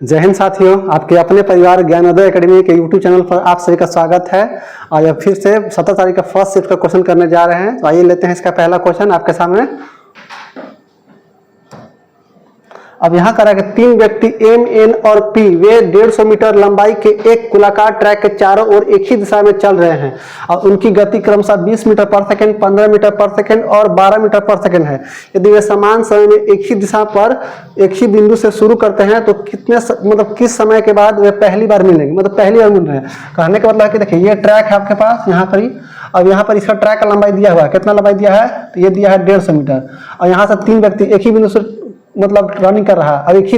जय हिंद साथियों, आपके अपने परिवार ज्ञानोदय एकेडमी के यूट्यूब चैनल पर आप सभी का स्वागत है। आज फिर से 17 तारीख का फर्स्ट शिफ्ट का क्वेश्चन करने जा रहे हैं। तो आइए लेते हैं इसका पहला क्वेश्चन आपके सामने। अब यहाँ करा कि 3 व्यक्ति एम, एन और पी वे 150 मीटर लंबाई के एक गोलाकार ट्रैक के चारों ओर एक ही दिशा में चल रहे हैं और उनकी गति क्रमशः 20 मीटर पर सेकंड, 15 मीटर पर सेकंड और 12 मीटर पर सेकंड है। यदि वे समान समय में एक ही दिशा पर एक ही बिंदु से शुरू करते हैं तो किस समय के बाद वे पहली बार मिलेंगे, पहली बार मिल रहे हैं। कहने का मतलब है कि देखिए ये ट्रैक है आपके पास यहाँ पर ही। अब यहाँ पर इसका ट्रैक का लंबाई दिया हुआ है, कितना लंबाई दिया है तो ये दिया है 150 मीटर। और यहाँ से 3 व्यक्ति एक ही बिंदु से रनिंग कर रहा है। अब एक ही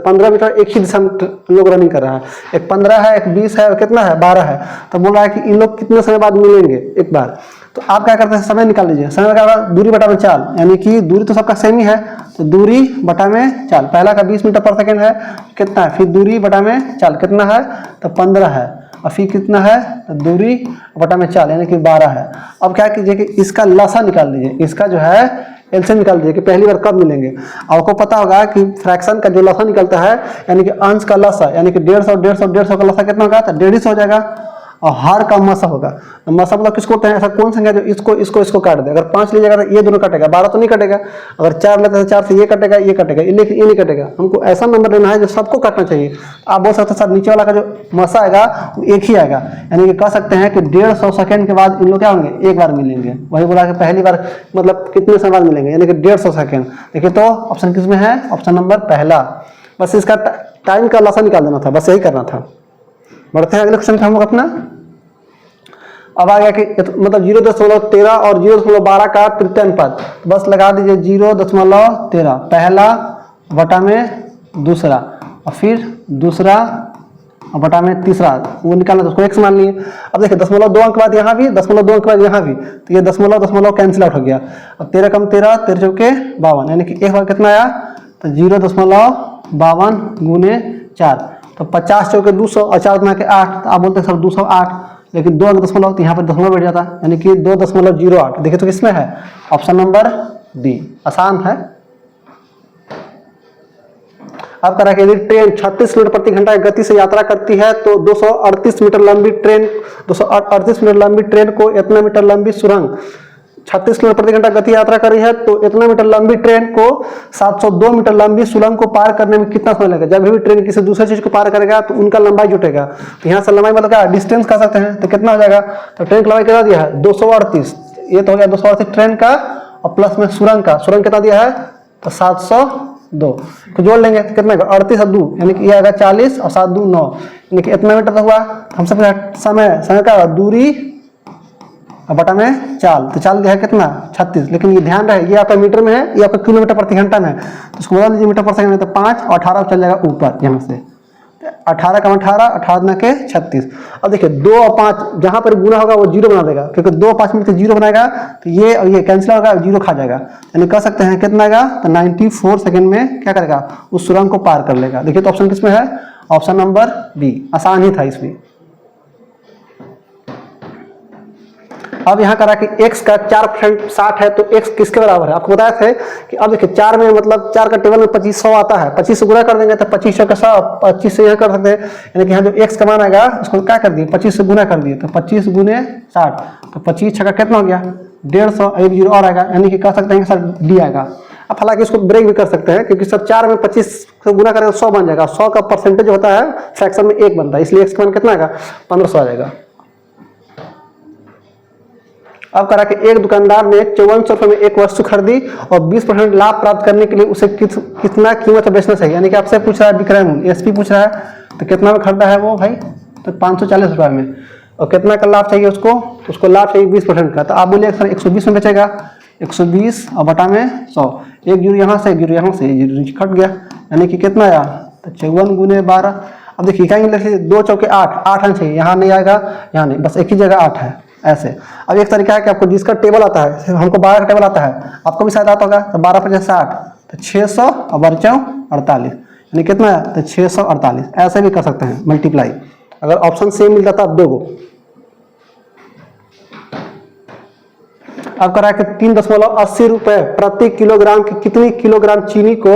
15 मीटर एक ही दिशा में लोग रनिंग कर रहा है। एक 15 है, एक 20 है और कितना है 12 है। तो बोल रहा है कि इन लोग कितने समय बाद मिलेंगे एक बार। तो आप क्या करते हैं, समय निकाल लीजिए। समय क्या होगा, दूरी बटा में चाल, यानी कि दूरी तो सबका सेम ही है तो दूरी बटा में चाल। पहला का 20 मीटर पर सेकेंड है, कितना है, फिर दूरी बटा में चाल कितना है तो 15 है और फिर कितना है तो दूरी बटा में चाल यानी कि 12 है। अब क्या कीजिए कि इसका लसा निकाल लीजिए, इसका जो है एलसीएम निकाल दीजिए कि पहली बार कब मिलेंगे। आपको पता होगा कि फ्रैक्शन का जो लसा निकलता है यानी कि अंश का लसा यानी कि 150 का लसा कितना होगा तो 150 हो जाएगा। और हर का मसा होगा। मसा मतलब किसको होता है, ऐसा कौन संख्या जो इसको काट दे। अगर 5 लीजिएगा तो ये दोनों कटेगा, 12 तो नहीं कटेगा। अगर 4 लेते हैं 4 से ये कटेगा ये नहीं कटेगा। हमको ऐसा नंबर लेना है जो सबको काटना चाहिए। आप बोल सकते हैं सर नीचे वाला का जो मसा आएगा वो एक ही आएगा, यानी कि कह सकते हैं कि 150 सेकंड के बाद इन लोग क्या होंगे, एक बार मिलेंगे। वही बोला कि पहली बार कितने समय बाद मिलेंगे, यानी कि 150 सेकंड। देखिए तो ऑप्शन किस में है, ऑप्शन नंबर पहला। बस इसका टाइम का लसा निकाल देना था, बस यही करना था। बढ़ते हैं अगले क्वेश्चन पे हम लोग अपना। अब आ गया कि 0.13 और 0.12 का तृतीय अनुपात। बस लगा दीजिए 0.13 पहला बटा में दूसरा और फिर दूसरा बटा में तीसरा, वो निकालना तो उसको x मान लिए। अब देखिए 0.2 अंक बाद यहाँ भी, 0.2 अंक बाद यहाँ भी, तो ये दशमलव कैंसिल आउट हो गया। अब 13 कम 13, 13 चौके 52, यानी कि एक बार कितना आया तो 0.52 गुने 4 तो 50 चौके 200 और 4 गुना के 8, तो आप बोलते हैं सर 208, लेकिन 2 अंक दशमलव तो यहाँ पर दशमलव बैठ जाता है, यानी कि 2.08। देखिए तो किसमें है, ऑप्शन नंबर डी। आसान है। अब करा कि यदि ट्रेन 36 किलोमीटर प्रति घंटा की गति से यात्रा करती है तो 238 मीटर लंबी ट्रेन को इतना मीटर लंबी सुरंग 36 किलोमीटर प्रति घंटा गति यात्रा कर रही है तो इतना मीटर लंबी ट्रेन को 702 मीटर लंबी सुरंग को पार करने में कितना समय लगेगा। जब भी ट्रेन किसी दूसरे चीज को पार करेगा तो उनका लंबाई जुटेगा। तो यहाँ से लंबाई मतलब क्या डिस्टेंस कर सकते हैं, तो कितना हो जाएगा, तो ट्रेन की लंबाई कितना दिया है 238, ये तो हो गया 238 ट्रेन का और प्लस में सुरंग का, सुरंग कितना दिया है तो 702 को जोड़ लेंगे तो कितना 38 और 2 यानी कि ये आएगा 40 और 7 2 9, यानी कि इतना मीटर तो हुआ। हम सब समय का दूरी और बटा में चाल, तो चाल दिया है कितना 36, लेकिन ये ध्यान रहे ये आपका मीटर में है, ये आपका किलोमीटर प्रति घंटा में है, तो इसको बदल लीजिए मीटर पर सेकंड में, तो 5 और 18 चल जाएगा ऊपर यहाँ से, 18 का 18 गुना के 36। अब देखिए 2 और 5 जहाँ पर गुना होगा वो 0 बना देगा, क्योंकि 2 और 5 में 0 बनाएगा तो ये और ये कैंसिल होगा, 0 खा जाएगा, यानी कह सकते हैं कितना आएगा तो 94 सेकंड में क्या करेगा उस सुरंग को पार कर लेगा। देखिए तो ऑप्शन किसमें है, ऑप्शन नंबर बी। आसान ही था इसमें। अब यहाँ करा कि x का 4% 60 है तो x किसके बराबर है, आपको बताया थे कि अब देखिए 4 में 4 का टेबल में 2500 आता है, 25 से गुना कर देंगे तो 2500 का 100, 25 से यहाँ कर सकते हैं, यानी कि यहाँ जो x का मान आएगा उसको क्या कर दिए 25 से गुना कर दिए, तो 25 गुने 60 तो 25 छक्का कितना हो गया 150, एक 0 और आएगा, यानी कि कह सकते हैं कि सर डी आएगा। अब हालांकि इसको ब्रेक भी कर सकते हैं क्योंकि सर 4 में 25 से गुना करेंगे तो 100 बन जाएगा, 100 का परसेंटेज होता है फ्रैक्शन में 1 बनता है, इसलिए x का मान कितना आएगा 1500 आ जाएगा। अब करा कि एक दुकानदार ने 5400 रुपये में एक वस्तु खरीदी और 20% लाभ प्राप्त करने के लिए उसे कितना कीमत बेचना चाहिए, यानी कि आपसे पूछ रहा है विक्रय मूल्य, एसपी पूछ रहा है तो कितना में खरीदा है वो भाई तो 540 रुपये में, और कितना का लाभ चाहिए उसको, तो उसको लाभ चाहिए 20% का, तो आप बोलिए सर 120 में बेचेगा, 120 और बटा में 100, एक 0 यहाँ से, एक 0 यहाँ से, 0 कट गया, यानी कि कितना आया तो 54 गुने 12। अब देखिए क्या 2 चौके 8 आना चाहिए, यहाँ नहीं आएगा, यहाँ नहीं, बस एक ही जगह 8 है ऐसे। अब एक तरीका है कि आपको जिसका टेबल आता है, हमको 12 का टेबल आता है, आपको भी शायद आता होगा, तो 12 × 60 तो 600 और 48, यानी कितना है तो 648, ऐसे भी कर सकते हैं मल्टीप्लाई। अगर ऑप्शन सेम मिल जाता आप 2 गो। अब करा कि 3.80 रुपए प्रति किलोग्राम की कितनी किलोग्राम चीनी को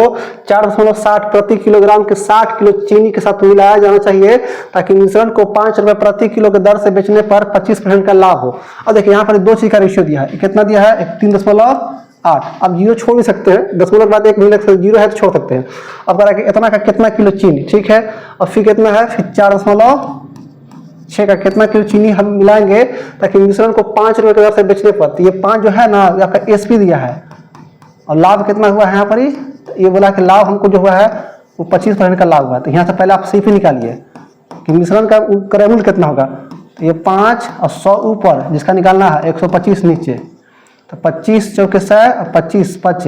4.60 प्रति किलोग्राम के 60 किलो चीनी के साथ मिलाया जाना चाहिए ताकि मिश्रण को 5 रुपए प्रति किलो के दर से बेचने पर 25% का लाभ हो। अब देखिए यहाँ पर दो चीज का रेशियो दिया है, कितना दिया है 3.8। अब जीरो छोड़ भी सकते हैं, दशमलव के बाद एक नहीं लग सकते, जीरो है तो छोड़ सकते हैं। अब करा कि इतना का कितना किलो चीनी, ठीक है, और फिर कितना है फिर 4.6 का कितना किलो चीनी हम मिलाएंगे ताकि मिश्रण को 5 रुपए के दर से बेचने पर। तो ये 5 जो है ना आपका एसपी दिया है और लाभ कितना हुआ है यहाँ पर ही, तो ये बोला कि लाभ हमको जो हुआ है वो 25% का लाभ हुआ। तो यहाँ से पहले आप सीपी निकालिए कि मिश्रण का क्रय मूल्य कितना होगा। तो ये 5 और 100 ऊपर जिसका निकालना है 125 नीचे, तो 25 चौके 100 और 25 5,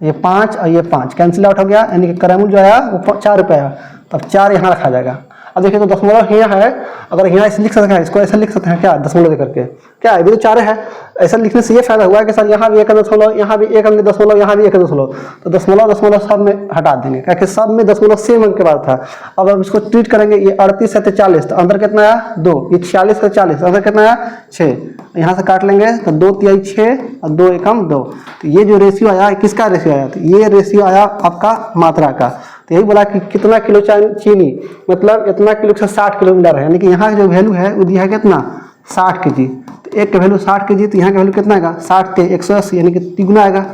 ये 5 और ये 5 कैंसिल आउट हो गया, यानी कि क्रय मूल्य जो आया वो 4 रुपये है। तब 4 यहाँ रखा जाएगा। अब देखिए तो दशमलव यहाँ है, अगर यहाँ ऐसे लिख सकते हैं, इसको ऐसा लिख सकते हैं क्या दशमलव देकर के, क्या है भी तो 4 है। ऐसा लिखने से ये फायदा हुआ कि सर यहाँ भी 1 दशमलव, यहाँ भी 1 दशमलव, यहाँ भी 1 दशमलव, तो दशमलव दशमलव सब में हटा देंगे क्योंकि सब में दशमलव सेम अंक के बाद था। अब हम इसको ट्रीट करेंगे, ये 38 है 40, तो अंदर कितना आया 2, ये 46 है 40, अंदर कितना आया 6, यहाँ से काट लेंगे तो 2 तिहाई 6 और 2 एकम 2। तो ये जो रेशियो आया किसका रेशियो आया, तो ये रेशियो आया आपका मात्रा का। तो यही बोला कि कितना किलो चीनी मतलब इतना किलो से 60 किलो मिला रहा है, यानी कि यहाँ जो वैल्यू है वो दिया है कितना 60 के जी। तो एक का वैल्यू 60 के जी, तो यहाँ का वैल्यू कितना आएगा 60 के 180, यानी कि तिगुना आएगा।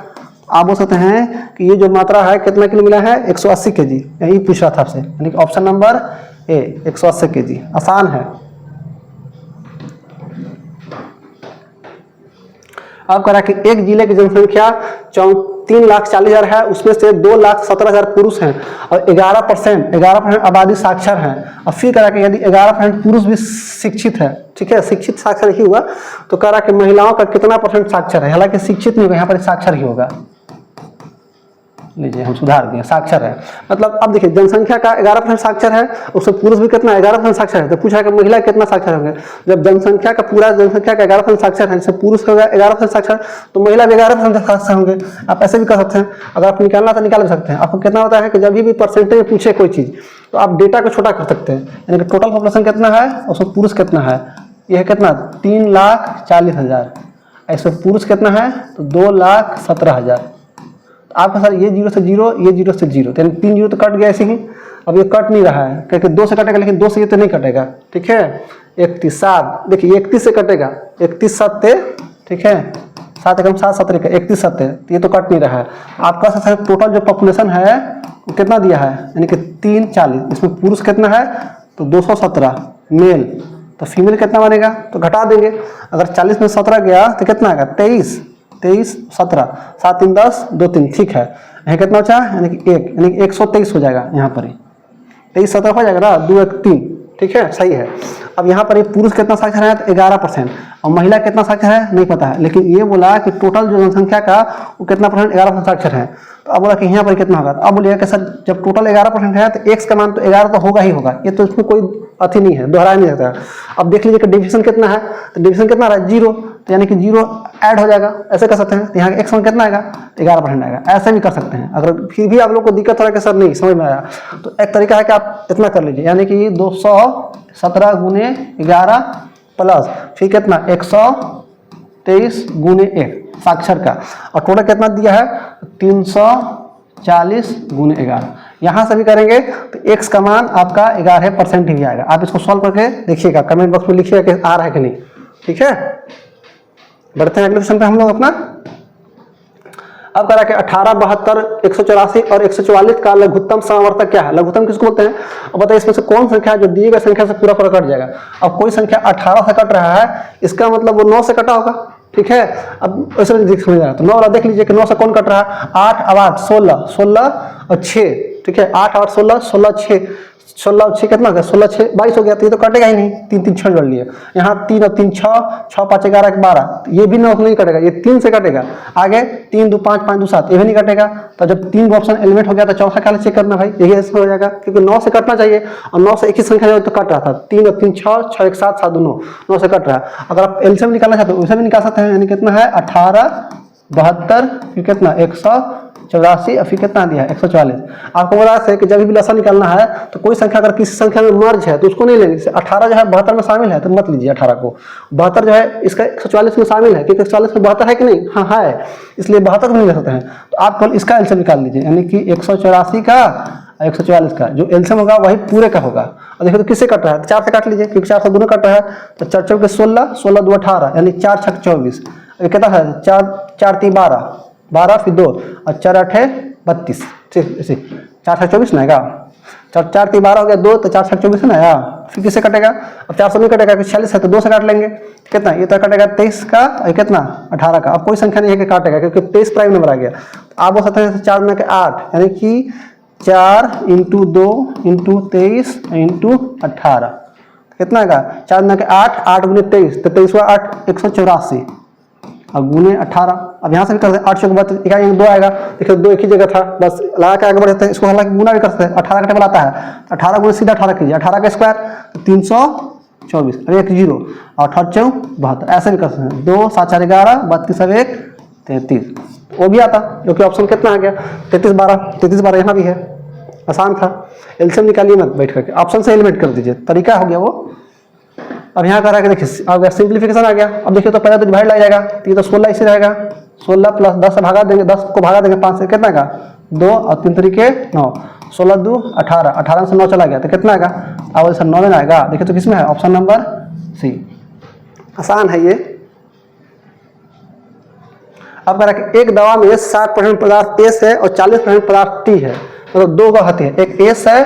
आप बोल सकते हैं कि ये जो मात्रा है कितना किलो मिला है 180 के जी, यही पूछ रहा था आपसे, यानी कि ऑप्शन नंबर ए 180 के जी। आसान है। अब करा कि एक जिले की जनसंख्या 3,40,000 है, उसमें से 2,17,000 पुरुष हैं और 11% आबादी साक्षर है। और फिर करा कि यदि 11% पुरुष भी शिक्षित है, ठीक है, शिक्षित साक्षर ही हुआ, तो करा कि महिलाओं का कितना % साक्षर है, हालांकि शिक्षित नहीं होगा, यहाँ पर साक्षर ही होगा। लीजिए हम सुधार दिए, साक्षर है मतलब। अब देखिए जनसंख्या का 11% साक्षर है, उसमें पुरुष भी कितना 11% साक्षर है, तो पूछा कि महिला कितना साक्षर होंगे। जब जनसंख्या का पूरा जनसंख्या का 11% साक्षर है, जैसे पुरुष होगा 11% साक्षर, तो महिला भी 11% साक्षर होंगे। आप ऐसे भी कर सकते हैं, अगर आप निकालना तो निकाल सकते हैं। आपको कितना होता है कि जब भी परसेंटेज पूछे कोई चीज़ तो आप डेटा को छोटा कर सकते हैं, यानी कि टोटल पॉपुलेशन कितना है, उसमें पुरुष कितना है, यह कितना 3,40,000, ऐसे पुरुष कितना है तो 2,17,000। आपका सर ये 0 से 0, ये 0 से 0, तो यानी 3 जीरो तो कट गया ऐसे ही। अब ये कट नहीं रहा है क्योंकि 2 से कटेगा, लेकिन 2 से ये तो नहीं कटेगा, ठीक है। 31 7, देखिए 31 से कटेगा, 31 7, ठीक है, 7 एकम 7 7 31 7, तो ये तो कट नहीं रहा है। आपका सर टोटल जो पॉपुलेशन है वो कितना दिया है, यानी कि 3,40, इसमें पुरुष कितना है तो 217 मेल, तो फीमेल कितना बनेगा तो घटा देंगे। अगर 40 में 17 गया तो कितना आएगा 23 17, 7 3 10 2 3, ठीक है। यहाँ कितना बचा, यानी कि 1, यानी कि 123 हो जाएगा यहाँ पर ही, 23 17 हो जाएगा ना, 2 1 3, ठीक है, सही है। अब यहाँ पर पुरुष कितना साक्षर है तो 11% और महिला कितना साक्षर है नहीं पता है, लेकिन ये बोला कि टोटल जो जनसंख्या का वो कितना % 11% साक्षर है। तो अब बोला कि यहाँ पर कितना होगा, तो अब बोलिएगा कि सर जब टोटल 11% है तो x का मान तो 11 तो होगा ही होगा, ये तो इसमें कोई अति नहीं है, दोहराया नहीं जाता। अब देख लीजिए कि डिविजन कितना है, तो डिविजन कितना रहा 0, तो यानी कि 0 ऐड हो जाएगा, ऐसे कर सकते हैं। तो यहाँ का x मान कितना आएगा 11% आएगा, ऐसे भी कर सकते हैं। अगर फिर भी आप लोग को दिक्कत हो रहा है कि सर नहीं समझ में आया, तो एक तरीका है कि आप इतना कर लीजिए, यानी कि 217 गुने 11 प्लस फिर कितना 123 गुने 1 साक्षर का, और टोटल कितना दिया है 340 गुने 11। यहाँ से भी करेंगे तो x का मान आपका 11% ही आएगा। आप इसको सॉल्व करके देखिएगा, कमेंट बॉक्स में लिखिएगा कि आ रहा है कि नहीं, ठीक है। बढ़ते हैं अगले क्वेश्चन पे हम लोग अपना। अब करा के 18 72 184 और 144 का लघुत्तम समावर्तक क्या है, लघुत्तम किसको बोलते हैं। अब बताइए इसमें से कौन संख्या है जो दिए गए संख्या से पूरा कट जाएगा। अब कोई संख्या 18 से कट रहा है, इसका मतलब वो 9 से कटा होगा, ठीक है। अब ऐसे समझ रहा है तो 9 वाला देख लीजिए कि 9 से कौन कट रहा है, 8 और 8 16 16 और 6, ठीक है, 8 8 16 16 6 16 और 6 कितना हो गया 16 6 22 हो गया, तो ये तो कटेगा ही नहीं, 3 3 6 जोड़ लिए, यहाँ 3 और 3 6 6 5 11 12, ये भी 9 नहीं कटेगा, ये 3 से कटेगा। आगे 3 2 5 5 2 7, ये भी नहीं कटेगा। तो जब 3 ऑप्शन एलिमेंट हो गया तो चौथा क्या चेक करना भाई, यही ऐसे हो जाएगा, क्योंकि 9 से कटना चाहिए और 9 से एक ही संख्या तो कट रहा था, 3 और 3 6 6 1 7 7 2 9 से कट रहा है। अगर आप एलसीएम निकालना चाहते हो वैसे भी निकाल सकते हैं, यानी कितना है 18 72 फिर कितना 184 और फिर कितना दिया है 144। आपको बता है कि जब भी लसा निकालना है तो कोई संख्या अगर किसी संख्या में मर्ज है तो उसको नहीं लेंगे। 18 जो है 72 में शामिल है तो मत लीजिए 18 को। 72 जो है इसका 144 में शामिल है, क्योंकि 144 में 72 है कि नहीं, हाँ है, इसलिए 72 को नहीं ले सकते हैं। तो आप केवल इसका एलसीएम निकाल लीजिए, यानी कि 184 का 144 का जो एलसीएम होगा वही पूरे का होगा। और देखिए तो किससे कट रहा है, 4 से काट लीजिए, क्योंकि 4 से दोनों कट रहा है। तो 4 चौके 16, 16 2 18, यानी 4 छक 24। अभी कितना है 4 3 12, 12 फिर 2 और 4 8 32, ठीक इसी 4 छक 24 ना, 4 3 12 हो गया 2, तो 4 छक 24 है ना यार। फिर किससे कटेगा, अब 4 से नहीं कटेगा, 46 है तो 2 से काट लेंगे, कितना ये तो कटेगा 23 का और कितना 18 का। अब कोई संख्या नहीं है कि काटेगा, क्योंकि 23 प्राइम नंबर आ गया। तो आप बोल सकते हैं 4 में 8, यानी कि 4 × 2 × 23 × 18 कितना का 4 में 8, 8 × 23 तो 23 हुआ 8 184 और गुने 18। अब यहाँ से भी करते हैं 8 चौक 32, इकाई 2 आएगा। देखिए 2 एक ही जगह था, बस लगा के आगे बढ़ते हैं। इसको हालांकि गुना भी कर सकते हैं, 18 का टेबल आता है 18 गुने सीधा 18 कीजिए, 18 का स्क्वायर 324, अब 1 0 और 18 चौक 72, ऐसे भी कर सकते हैं। 2 7 4 11 32 अब 1 33, वो भी आता, जो कि ऑप्शन कितना आ गया 33 12 यहाँ भी है, आसान था। एलसीएम निकालिए मत बैठ करके, ऑप्शन से एलिमिनेट कर दीजिए, तरीका हो गया वो। अब यहाँ करा के देखिए अब सिंप्लीफिकेशन आ गया। अब देखिए तो पहले तो डिवाइड लग जाएगा, तो ये तो 16 इसी रहेगा, 16 प्लस 10 से भागा देंगे, 10 को भागा देंगे 5 से, कितना का 2 और 3 तरीके 9, 16 2 18, 18 से 9 चला गया तो कितना आएगा, अब सर 9 में आएगा। देखिए तो किसमें है, ऑप्शन नंबर सी, आसान है ये। अब करा कि एक दवा में 60% पदार्थ एस है और 40% पदार्थ टी है, मतलब दो गहते हैं, एक एस है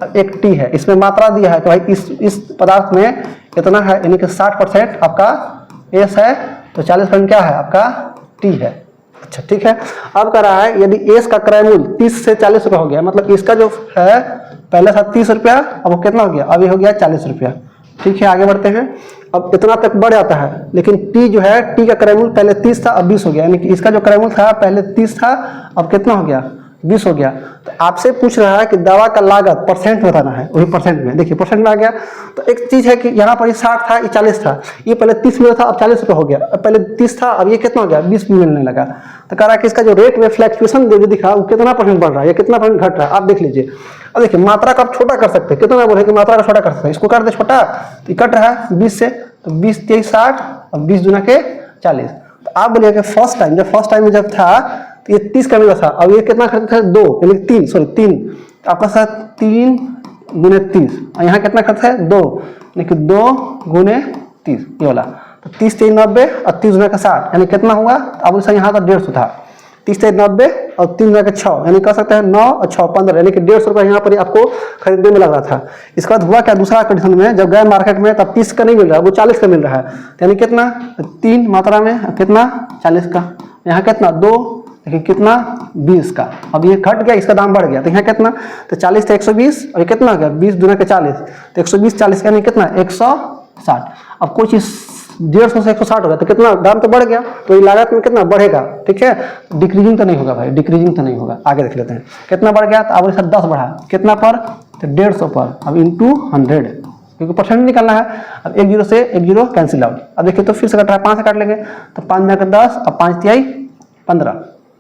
और एक टी है। इसमें मात्रा दिया है कि भाई इस पदार्थ में कितना है, यानी कि 60% आपका एस है तो 40% क्या है आपका टी है। अच्छा ठीक है। अब कह रहा है यदि एस का क्रय मूल्य 30 से 40 रुपया हो गया, मतलब इसका जो है पहले था 30 रुपया, अब वो कितना हो गया, अभी हो गया 40 रुपया। ठीक है आगे बढ़ते हैं। अब इतना तक बढ़ जाता है, लेकिन टी जो है, टी का क्रय मूल्य पहले 30 था अब 20 हो गया, यानी कि इसका जो क्रय मूल्य था पहले 30 था अब कितना हो गया 20 हो गया। तो आपसे पूछ रहा है कि दवा का लागत परसेंट बताना है, वही परसेंट में, देखिए परसेंट में आ गया। तो एक चीज है कि यहाँ पर ये 60 था ये 40 था, ये पहले 30 मिला था अब 40 रुपये हो गया, अब पहले 30 था अब ये कितना हो गया 20 मिलने लगा। तो कह रहा है कि इसका जो रेट में फ्लैक्चुएशन जो दिखा वो कितना परसेंट बढ़ रहा है या कितना परसेंट घट रहा है, आप देख लीजिए। अब देखिए मात्रा का आप छोटा कर सकते हैं, कितना बोले कि मात्रा का छोटा कर सकते हैं, इसको कर दे छोटा तो कट रहा है 20 से, तो 20 23 60 और 20 दूना के 40। तो आप बोलिए कि फर्स्ट टाइम जब था तो ये 30 का मिला था, अब ये कितना खर्च था 2 यानी 3 आपका साथ 3 गुने 30 और यहाँ कितना खर्च है 2 यानी कि 2 गुने 30 ये वाला। तो 30 3 90 और 30 गुना का 60 यानी कितना हुआ, अब सर यहाँ तो 150 था, 30 3 90 और 3 गुना का 6 यानी कह सकते हैं 9 और 6 15 यानी कि 150 रुपये यहाँ पर आपको खरीदने में लग रहा था। इसके बाद हुआ क्या दूसरा कंडीशन में, जब गए मार्केट में तब 30 का नहीं मिल रहा वो 40 का मिल रहा है, यानी कितना 3 मात्रा में कितना 40 का, यहाँ कितना 2 लेकिन कितना 20 का। अब ये घट गया, इसका दाम बढ़ गया, तो यहाँ कितना तो 40 था 120 और ये कितना हो गया 20 दूना के 40 तो 120 40 यानी कितना 160। अब कोई चीज 150 से 160 हो गया तो कितना दाम तो बढ़ गया, तो ये लागत में कितना बढ़ेगा। ठीक है डिक्रीजिंग तो नहीं होगा भाई, डिक्रीजिंग तो नहीं होगा। आगे देख लेते हैं कितना बढ़ गया, तो अब इसका 10 बढ़ा कितना पर तो 150 पर, अब इंटू 100 क्योंकि परसेंट निकालना है। अब 1 0 से 1 0 कैंसिल आउट। अब देखिए तो फिर से कट रहा है 5 से काट लेंगे तो 5 में 10 और 5 तिहाई 15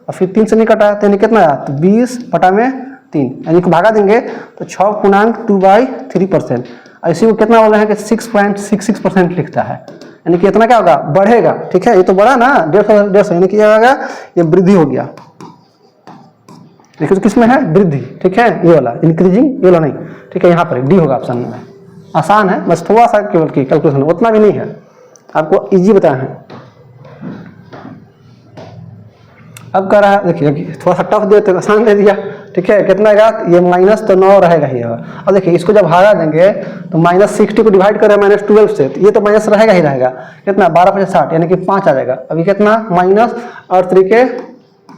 और फिर 3 से नहीं कटा तो यानी कितना आया तो 20 बटा में 3 यानी कि भागा देंगे तो 6.2/3%। इसी को कितना बोल रहे हैं कि 6.66% लिखता है, यानी कि इतना क्या होगा बढ़ेगा। ठीक है ये तो बढ़ा ना 150 यानी कि क्या होगा ये वृद्धि हो गया। देखिए तो किसमें है वृद्धि। ठीक है ये वाला इंक्रीजिंग, ये वाला नहीं। ठीक है यहाँ पर डी होगा ऑप्शन में। आसान है बस थोड़ा सा केवल की कैलकुलेशन, उतना भी नहीं है, आपको इजी बताया है। अब कह रहा है देखिए थोड़ा सा टफ दे तो आसान दे दिया। ठीक है कितना आएगा ये माइनस तो 9 रहेगा ही। अब देखिए इसको जब भागा देंगे तो -60 को डिवाइड करें -12 से, तो ये तो माइनस रहेगा ही रहेगा। कितना 12 5 60 यानी कि 5 आ जाएगा। अभी कितना माइनस और 3 के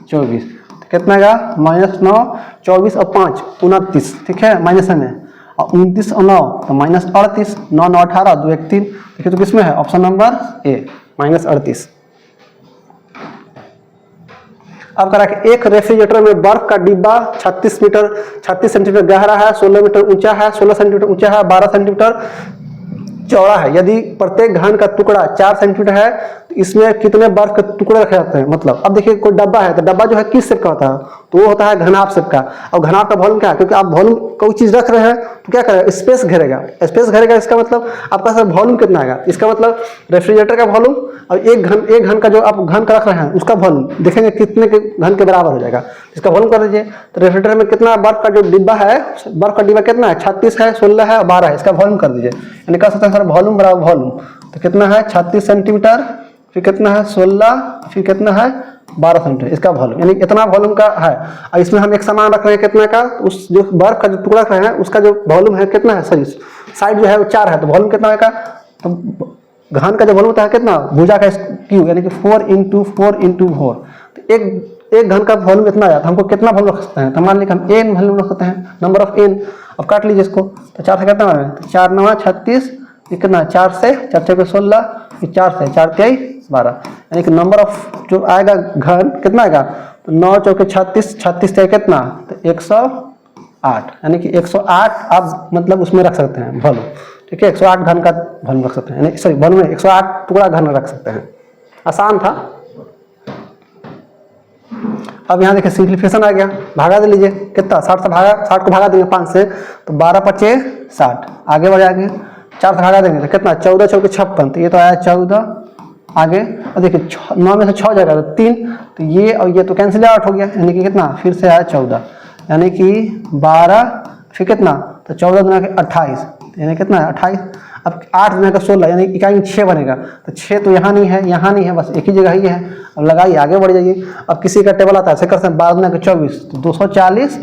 24 तो कितना आएगा -9 24 और 5 29। ठीक है माइनस में और 29 और 9 तो -38 9 9 18 2 1 3। देखिए तो किसमें है ऑप्शन नंबर ए -38। अब करा कि एक रेफ्रिजरेटर में बर्फ का डिब्बा 36 सेंटीमीटर गहरा है, 16 मीटर ऊंचा है, 16 सेंटीमीटर ऊंचा है, 12 सेंटीमीटर चौड़ा है। यदि प्रत्येक घन का टुकड़ा 4 सेंटीमीटर है तो इसमें कितने बर्फ के टुकड़े रखे जाते हैं। मतलब अब देखिए कोई डब्बा है, तो डब्बा जो है किस शेप का होता है, तो वो होता है घनाभ शेप का। और घनाभ का वॉल्यूम क्या है, क्योंकि आप वॉल्यूम कोई चीज रख रहे हैं तो क्या करेगा, स्पेस घेरेगा। स्पेस घेरेगा इसका मतलब आपका सर वॉल्यूम कितना आएगा, इसका मतलब रेफ्रिजरेटर का वॉल्यूम और एक घन का जो आप घन का रख रहे हैं उसका वॉल्यूम देखेंगे कितने के घन के बराबर हो जाएगा। इसका वॉल्यूम कर दीजिए। तो रेफ्रिजरेटर में कितना बर्फ का जो डिब्बा है, बर्फ का डिब्बा कितना है, 36 है, 16 है और 12 है। इसका वॉल्यूम कर दीजिए, यानी कह सकते हैं सर वॉल्यूम बराबर वॉल्यूम। तो कितना है 36 सेंटीमीटर, फिर कितना है 16, फिर कितना है 12 सेंटीमीटर, इसका वॉल्यूम, यानी इतना वॉल्यूम का है। और इसमें हम एक सामान रख रहे हैं कितना का, उस जो बर्फ का जो टुकड़ा रख रहे हैं उसका जो वॉल्यूम है कितना है, सॉरी साइड जो है वो 4 है, तो वॉल्यूम कितना होगा, तो घन का जो वॉल्यूम होता है कितना, भुजा का क्यूब, यानी कि 4 × 4 × 4। तो एक घन का वॉल्यूम इतना आया, तो हमको कितना वॉल्यूम रख सकते हैं, तो मान लीजिए हम एन वॉल्यूम रख सकते हैं, नंबर ऑफ एन। अब काट लीजिए इसको, तो 4 से कितना है, 4 9 36, कितना 4 से 4 6 16, फिर 4 से 4 23 12, यानी कि नंबर ऑफ जो आएगा घन कितना आएगा, तो 9 चौके 36, 36 से कितना, तो 108, यानी कि 108 आप मतलब उसमें रख सकते हैं वॉल्यूम। ठीक है, 108 घन का वॉल्यूम रख सकते हैं, यानी सॉरी वॉल्यूम में 108 टुकड़ा घन रख सकते हैं। आसान था। अब यहाँ देखिए सिंप्लीफिकेशन आ गया, भागा दे लीजिए कितना, 60 से भागा, 60 को भागा देंगे 5 से, तो 12 × 5 = 60। आगे बढ़ जाएंगे, 4 से भागा देंगे तो कितना, 14 चौके 56, तो ये तो आया 14। आगे और देखिए 9 में से 6 जाएगा तो 3, तो ये और ये तो कैंसिल आउट हो गया, यानी कि कितना, फिर से आया 14, यानी कि 12, फिर कितना, तो 14 × 28, यानी कितना है 28। अब 8 × 16, यानी इकाई 6 बनेगा, तो 6 तो यहाँ नहीं है, यहाँ नहीं है, बस एक ही जगह ही है। अब लगाइए, आगे बढ़ जाइए। अब किसी का टेबल आता है, ऐसे करते हैं 12 × 24, तो 240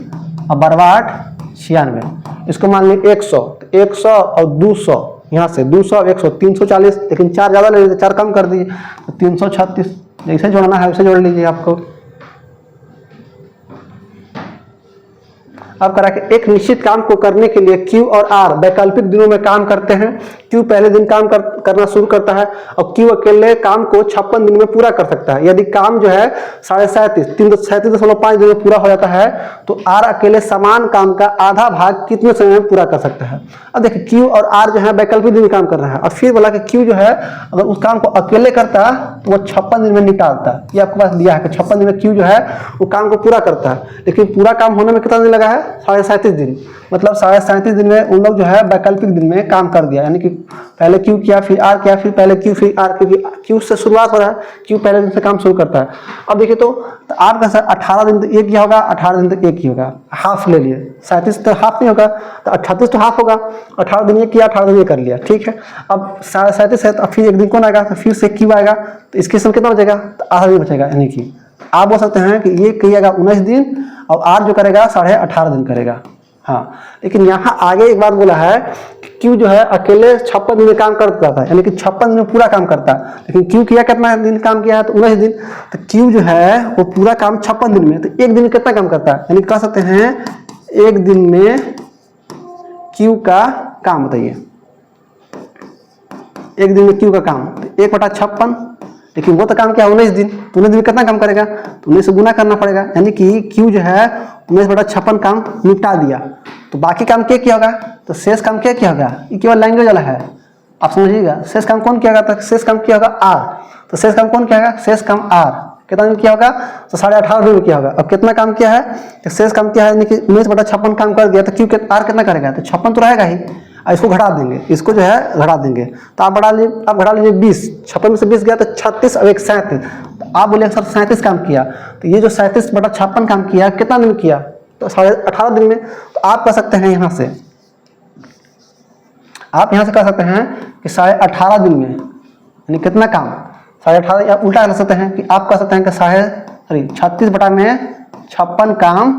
और 12 8 96, इसको मान लीजिए 100, तो 100 और 200, यहाँ से 200 और 100 340, लेकिन 4 ज़्यादा ले लीजिए, 4 कम कर दीजिए, तो 336, जैसे जोड़ना है वैसे जोड़ लीजिए आपको। अब करा के एक निश्चित काम को करने के लिए Q और R वैकल्पिक दिनों में काम करते हैं। Q पहले दिन काम करना शुरू करता है और Q अकेले काम को 56 दिन में पूरा कर सकता है। यदि काम जो है 37.5 दिन में पूरा हो जाता है तो R अकेले समान काम का आधा भाग कितने समय में पूरा कर सकता है। अब देखिए Q और R जो है वैकल्पिक दिन में काम कर रहा है और फिर बोला कि Q जो है अगर उस काम को अकेले करता तो वो 56 दिन में निकालता है। ये आपके पास दिया है कि 56 दिन में Q जो है वो काम को पूरा करता है, लेकिन पूरा काम होने में कितना दिन लगा है, 37.5 दिन। मतलब 37.5 दिन में उन लोग जो है वैकल्पिक दिन में काम कर दिया, यानी कि पहले Q किया फिर R किया फिर पहले Q फिर R, क्योंकि Q से शुरुआत हो रहा है, Q पहले दिन से काम शुरू करता है। अब देखिए तो R का सर 18 दिन तो एक ही होगा, 18 दिन तो एक ही होगा, हाफ ले लिए। 37 तो हाफ नहीं होगा, तो 38 तो हाफ होगा, 18 दिन ये किया 18 दिन ये कर लिया, ठीक है। अब 37.5 है तो फिर एक दिन कौन आएगा, तो फिर से Q आएगा, तो इसके समय कितना बचेगा, तो आधा दिन बचेगा। यानी कि आप बोल सकते हैं कि ये करिएगा 19 दिन और R जो करेगा 18.5 दिन करेगा। हाँ, लेकिन यहाँ आगे एक बात बोला है कि Q जो है अकेले 56 दिन में काम करता था, यानी कि 56 दिन में पूरा काम करता है, लेकिन Q किया कितना दिन काम किया है, तो 19 दिन। तो Q जो है वो पूरा काम 56 दिन में, तो एक दिन में कितना काम करता है, यानी कह सकते हैं एक दिन में Q का काम बताइए, एक दिन में Q का काम, तो 1/56, लेकिन वो तो काम क्या 19 दिन, तो 19 दिन में कितना काम करेगा, तो 19 से गुना करना पड़ेगा, यानी कि Q जो है 19/56 काम निपटा दिया। तो बाकी काम क्या किया होगा, तो शेष काम क्या किया होगा, ये केवल लैंग्वेज वाला है, आप समझिएगा। शेष काम कौन किया होगा, तो शेष काम किया होगा R, तो शेष काम कौन किया होगा, शेष काम R कितना दिन किया होगा, तो 18.5 दिन में किया होगा। अब कितना काम किया है, तो शेष काम किया है, यानी कि 19/56 काम कर दिया, तो Q R कितना करेगा, तो 56 तो रहेगा ही, इसको घटा देंगे, इसको जो है घटा देंगे, तो आप घटा लीजिए 20, 56 में से 20 गया तो 36 और 1 37, तो आप बोले सर 37 काम किया, तो ये जो 37/56 काम किया कितना दिन किया, तो 18.5 दिन में। तो आप कह सकते हैं यहाँ से, आप यहाँ से कह सकते हैं कि 18.5 दिन में, यानी कितना काम 18.5, या उल्टा कर सकते हैं कि आप कह सकते हैं कि 36/56 काम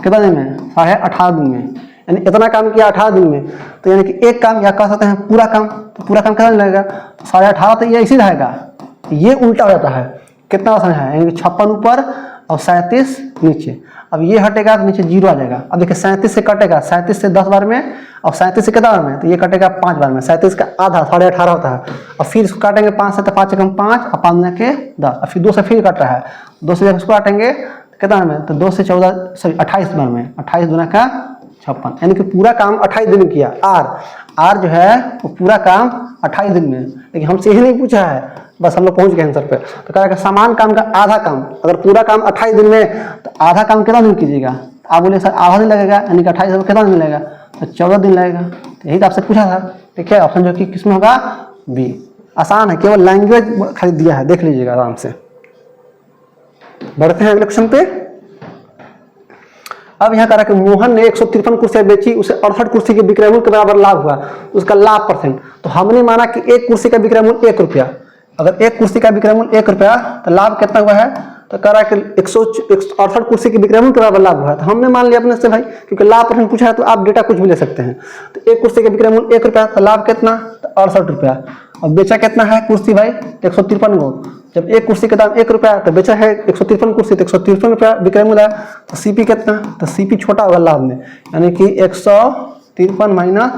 कितना दिन में, 18.5 दिन में, यानी इतना काम किया 18 दिन में। तो यानी कि एक काम, या कह सकते हैं पूरा काम, तो पूरा काम कितना लगेगा, तो 18.5 तो ये इसी रहेगा, ये उल्टा हो जाता है, कितना आसान है, यानी कि 56 ऊपर और 37 नीचे। अब ये हटेगा तो नीचे 0 आ जाएगा। अब देखिए 37 से कटेगा, 37 से 10 बार में और 37 से कितना बार में, तो ये कटेगा 5 बार में, 37 का आधा 18.5 होता है। और फिर इसको काटेंगे 5 से, तो 5 कम 5 और 5 के 10, और फिर 2 से फिर कट रहा है, 2 से इसको काटेंगे कितना में, तो 2 से 14 सॉरी 28 बार में, 28 दूना का 56, यानी कि पूरा काम 28 दिन में किया। आर जो है वो पूरा काम 28 दिन में, लेकिन हमसे यही नहीं पूछा है, बस हम लोग पहुंच गए आंसर पे। तो कह रहा है समान काम का आधा काम, अगर पूरा काम 28 दिन में तो आधा काम कितना दिन कीजिएगा। आप बोले सर आधा दिन लगेगा, यानी कि 28 दिन कितना दिन लगेगा, तो 14 दिन लगेगा। तो यही तो आपसे पूछा था। ठीक है, ऑप्शन जो कि किसमें होगा, बी। आसान है, केवल लैंग्वेज खाली दिया है, देख लीजिएगा आराम से। बढ़ते हैं अगले क्वेश्चन पे। अब यहाँ कह रहा है कि मोहन ने 153 कुर्सियां बेची, उसे 68 कुर्सी के विक्रय मूल्य के बराबर लाभ हुआ, उसका लाभ %। तो हमने माना कि एक कुर्सी का विक्रय मूल्य 1 रुपया, अगर एक कुर्सी का विक्रय मूल्य 1 रुपया तो लाभ कितना हुआ है, तो कह रहा है कि 168 कुर्सी के विक्रय मूल्य के बराबर लाभ हुआ है। तो हमने मान लिया अपने से भाई, क्योंकि लाभ % पूछा है तो आप डेटा कुछ भी ले सकते हैं। तो एक कुर्सी का विक्रय मूल्य 1 रुपया, तो लाभ कितना, तो 68 रुपया। और बेचा कितना है कुर्सी भाई, 153 गो। जब एक कुर्सी का दाम 1 रुपया तो बेचा है 153 कुर्सी, तो 153 रुपया विक्रय मूल्य है। तो सीपी कितना, तो सीपी छोटा होगा लाभ में, यानी कि 153 माइनस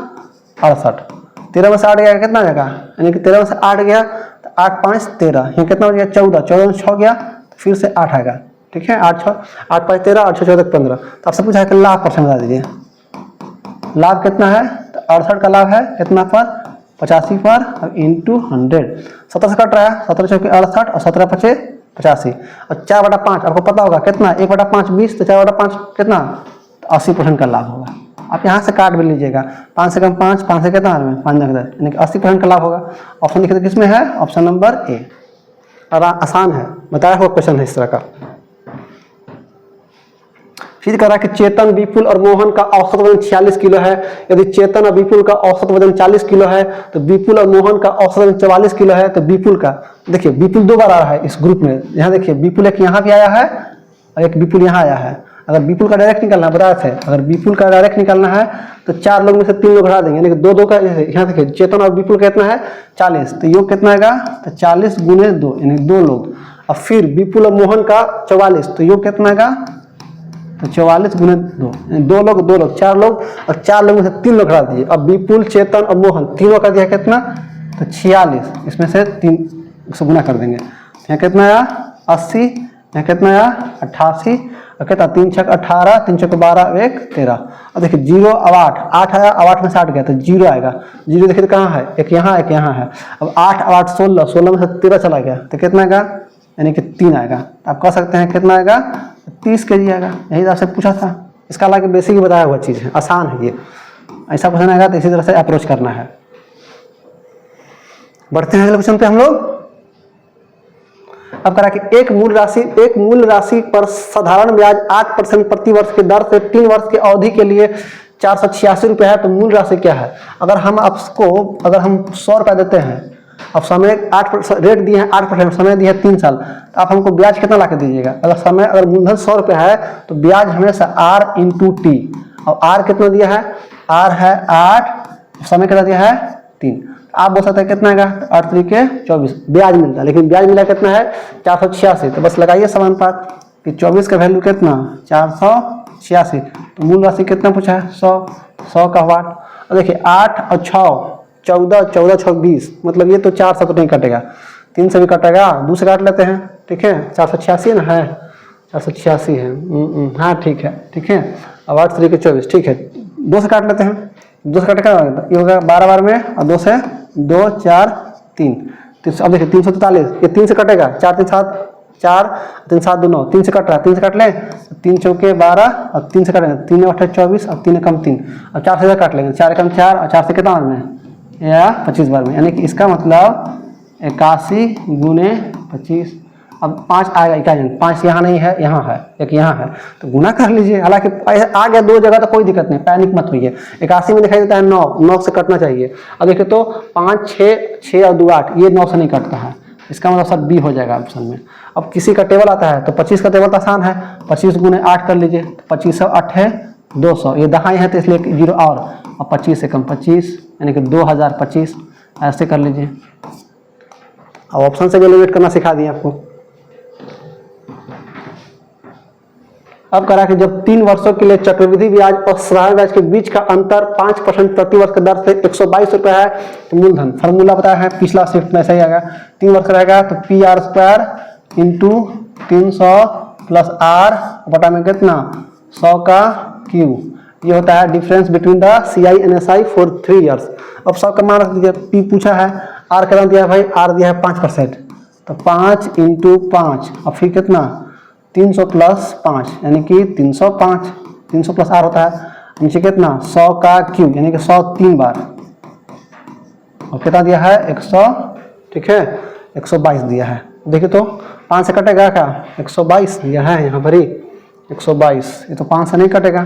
68। 13 में से 8 गया कितना जाएगा, यानी कि 13 में से 8 गया तो 8 5 13, यहाँ कितना हो गया 14, 14 में 6 गया तो फिर से 8 आएगा। ठीक है, 8 5 13, 8 6 14 15। तो आपसे पूछा है कि लाभ % बता दीजिए। लाभ कितना है, तो 68 का लाभ है कितना पर, 85 पर, अब इंटू 100। 17 से कट रहा है, 17 चौके 68 और 17 पचे 85। और 4/5 आपको पता होगा कितना, 1/5 20, तो 4/5 कितना, तो 80% का लाभ होगा। आप यहाँ से काट भी लीजिएगा, 5 से कम 5, 5 से कितना 5 10, यानी कि 80% का लाभ होगा। ऑप्शन लिखे तो किसमें है, ऑप्शन नंबर ए। और आसान है, बताया हुआ क्वेश्चन है इस तरह का। फिर कह रहा है कि चेतन, विपुल और मोहन का औसत वजन 46 किलो है। यदि चेतन और विपुल का औसत वजन 40 किलो है तो विपुल और मोहन का औसत वजन 44 किलो है। तो विपुल का, देखिए विपुल 2 बार आ रहा है इस ग्रुप में। यहाँ देखिए विपुल एक यहाँ भी आया है और एक विपुल यहाँ आया है। अगर विपुल का डायरेक्ट निकालना बताया थे, अगर विपुल का डायरेक्ट निकालना है तो 4 लोग में से 3 लोग हटा देंगे, यानी कि 2 2 का। यहाँ देखिए चेतन और विपुल का कितना है 40, तो योग कितना आएगा, तो 40 गुने 2, यानी 2 लोग। और फिर विपुल और मोहन का 44, तो योग कितना आएगा, तो 44 गुने 2, 2 लोग 2 लोग 4 लोग, और 4 लोग में से 3 लोग हटा दीजिए। अब विपुल, चेतन और मोहन तीनों का दिया कितना, तो 46, इसमें से 3 से गुना कर देंगे। यहाँ कितना आया 80, यहाँ कितना आया 88, और कितना 3 6 18, 3 6 12, 1 13। और देखिए 0 अब 8 आया, अब 8 में से 8 गया तो 0 आएगा। 0 देखिए तो कहाँ है, एक यहाँ एक यहाँ है। अब 8 अब 8 16, 16 में से 13 चला गया तो कितना आएगा, यानी कि 3 आएगा। आप कह सकते हैं कितना आएगा, 30 kg आएगा। यही तो आपसे पूछा था, इसका हालांकि बेसिक बताया हुआ चीज़ है, आसान है ये। ऐसा क्वेश्चन आएगा तो इसी तरह से अप्रोच करना है। बढ़ते हैं अगले क्वेश्चन पे हम लोग। अब कह रहा है कि एक मूल राशि पर साधारण ब्याज 8% प्रति वर्ष की दर से 3 वर्ष की अवधि के लिए 486 रुपये है, तो मूल राशि क्या है। अगर हम 100 रुपये देते हैं, अब समय 8% रेट दिए हैं, 8% समय दिया है 3 साल, तो आप हमको ब्याज कितना ला के दीजिएगा। अगर मूलधन 100 रुपये है तो ब्याज हमेशा R इंटू टी। और R कितना दिया है, R है 8, समय कितना दिया है 3। आप बोल सकते हैं कितना आएगा, 8 3 के 24 ब्याज मिलता है, लेकिन ब्याज मिला कितना है 486। तो बस लगाइए समानुपात कि 24 का वैल्यू कितना 486, तो मूल राशि कितना पूछा है 100 का वाट। और देखिए 8 और 6 14, 14 6 20, मतलब ये तो 4 से तो नहीं कटेगा, 3 से भी कटेगा, 2 से काट लेते हैं। ठीक है, 486 ना है, 486 है, हाँ ठीक है। अब 8 3 के 24, ठीक है, 2 से काट लेते हैं, 2 से काटेगा ये होगा 12 बार में, और 2 से 2 4 3। अब देखिए 343, ये 3 से कटेगा, 4 3 7 4 3 7 2 9, 3 से कट रहा है, 3 से काट लें 3 चौके 12, और 3 से काटेंगे 3 8 24, और 3 कम 3, और 4 से काट लेंगे, 4 कम 4, और 4 से कितना बार में, या 25 बार में, यानी कि इसका मतलब 81 गुने 25। अब 5 आएगा, 5 यहाँ नहीं है, यहाँ है, एक यहाँ है, तो गुना कर लीजिए। हालांकि आ गया 2 जगह तो कोई दिक्कत नहीं, पैनिक मत होइए। 81 में दिखाई देता है 9 से कटना चाहिए। अब देखिए तो 5 6 और 2 8, ये 9 से नहीं कटता है, इसका मतलब सब बी हो जाएगा ऑप्शन में। अब किसी का टेबल आता है तो 25 का टेबल तो आसान है, 25 गुने 8 कर लीजिए, 25 8 है 200, ये दहाई है तो इसलिए 0 और 25 से कम 25, यानी कि 2025, ऐसे कर लीजिए। अब ऑप्शन से भी एलिमिनेट करना सिखा दिए आपको। अब करा कि जब 3 वर्षों के लिए चक्रवृद्धि ब्याज और साधारण ब्याज के बीच का अंतर 5% प्रति वर्ष की दर से 122 रुपये है, तो मूलधन फॉर्मूला बताया है, पिछला शिफ्ट में ऐसा ही आएगा। 3 वर्ष रहेगा तो PR² इंटू 300 प्लस R बटा में कितना 100 का क्यू, ये होता है difference between the CI NSI for 3 years. अब सबका मान रख दीजिए, पी पूछा है, आर कितना दिया है भाई, आर दिया है 5%, तो 5 × 5 और फिर कितना 300 + 5 यानी कि 305, 300 + आर होता है, नीचे कितना 100 का क्यूब यानी कि 100 3 बार, और कितना दिया है 100, ठीक है 122 दिया है। देखिए तो 5 से कटेगा क्या, 122 दिया है यहाँ पर ही 122, ये तो 5 से नहीं कटेगा,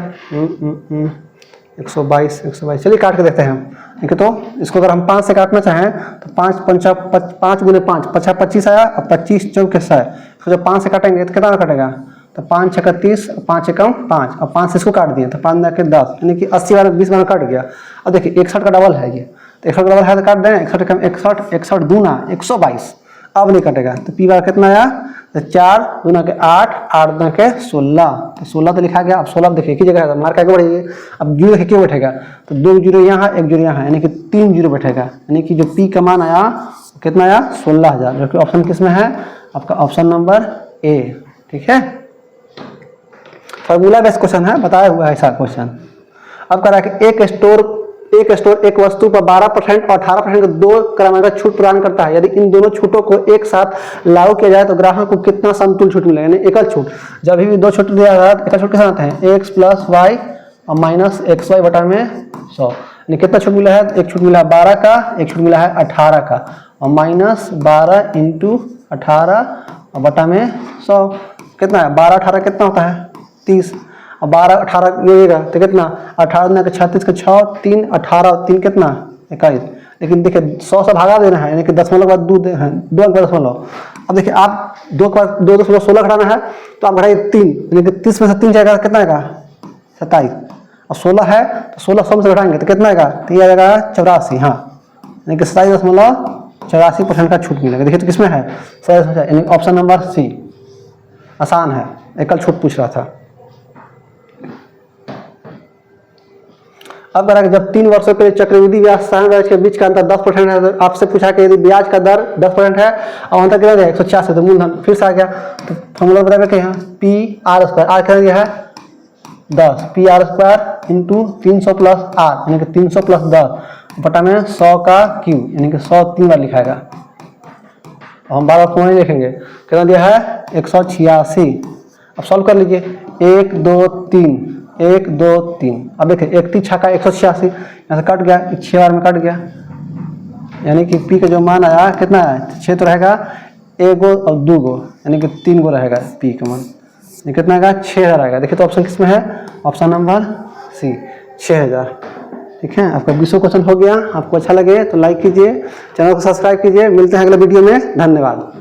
122 122, चलिए काट के देखते हैं हम। देखिए तो इसको अगर हम 5 से काटना चाहें तो 5 × 5 × 5 5 25 आया, और 25 × 4 कितना है, तो जब 5 से काटेंगे तो कितना कटेगा, तो 5 × 6 = 30, 5 × 1 = 5, और 5 से इसको काट दिए तो 5 × 10 यानी कि 80 बार 20 बार कट गया। अब देखिए 61 का डबल है ये, तो 61 का डबल है तो काट दें, 61 × 61 61 दूना 122, अब नहीं कटेगा, तो पी बार कितना आया, तो 4 दूना के 8 8 दूना के 16, तो 16 तो लिखा गया। अब 16 देखिए एक ही जगह है, मार्क आगे बढ़ेगी, अब जीरो देखिए क्यों बैठेगा, तो 2 जीरो यहाँ 1 जीरो यहाँ, यानी कि 3 जीरो बैठेगा, यानी कि जो पी का मान आया कितना आया 16,000, जो कि ऑप्शन किस में है आपका, ऑप्शन नंबर ए, ठीक है। फॉर्मूला बेस्ड क्वेश्चन है, बताया हुआ है ऐसा क्वेश्चन। अब कह रहा है कि एक स्टोर एक वस्तु पर 12% और 18% का 2 क्रमांक छूट प्रदान करता है। यदि इन दोनों छूटों को एक साथ लागू किया जाए तो ग्राहक को कितना समतुल्य छूट मिलेगा, यानी एकल छूट। जब भी 2 छूट दिया जाता है, एकल छूट किस आते हैं, x + y और -xy बटा में 100, यानी कितना छूट मिला है, एक छूट मिला है 12 का, एक छूट मिला है 18 का, और -12 × 18 और बटा में 100 कितना है, 12 18 कितना होता है 30, और 12 18 लेगा तो कितना 18 के 36 के 6 3 18 3 कितना 21, लेकिन देखिए 100 से भागा देना है, यानी कि दशमलव के बाद 2 अंक का दशमलव। अब देखिए आप 2 के बाद 2.16 घटाना है तो आप घटाइए 3, यानी कि 30 में से 3 जाएगा कितना आएगा 27, और 16 है तो 16 100 से घटाएंगे तो कितना आएगा, तो ये आ जाएगा 84, हाँ यानी कि 27.84% का छूट मिलेगा। देखिए तो किसमें है, यानी ऑप्शन नंबर सी, आसान है, एकल छूट पूछ रहा था। अब कह रहा है कि जब 3 वर्षों के लिए चक्रवृद्धि ब्याज साधारण ब्याज के बीच का अंतर 10% है, तो आपसे पूछा कि यदि ब्याज का दर 10% है और अंतर कितना है 186, तो मूलधन फिर से आ गया, तो फॉर्मूला बताया कि यहाँ PR², आर कितना दिया है 10, PR² × 300 + r यानी कि 300 + 10 बटा में 100 का क्यूब, यानी कि 100 3 बार लिखा जाएगा, और हम बार फॉर्मूला लिखेंगे, कितना दिया है 186। अब सॉल्व कर लीजिए, 1 2 3 1 2 3, अब देखिए 1 3 6 186, यहाँ से कट गया, 6 बार में कट गया, यानी कि पी का जो मान आया कितना है 6 तो रहेगा, 1 गो और 2 गो यानी कि 3 गो रहेगा पी का मान, ये कितना आएगा 6000 आएगा। देखिए तो ऑप्शन किस में है, ऑप्शन नंबर सी 6000, ठीक है। आपका 20वां क्वेश्चन हो गया। आपको अच्छा लगे तो लाइक कीजिए, चैनल को सब्सक्राइब कीजिए। मिलते हैं अगले वीडियो में, धन्यवाद।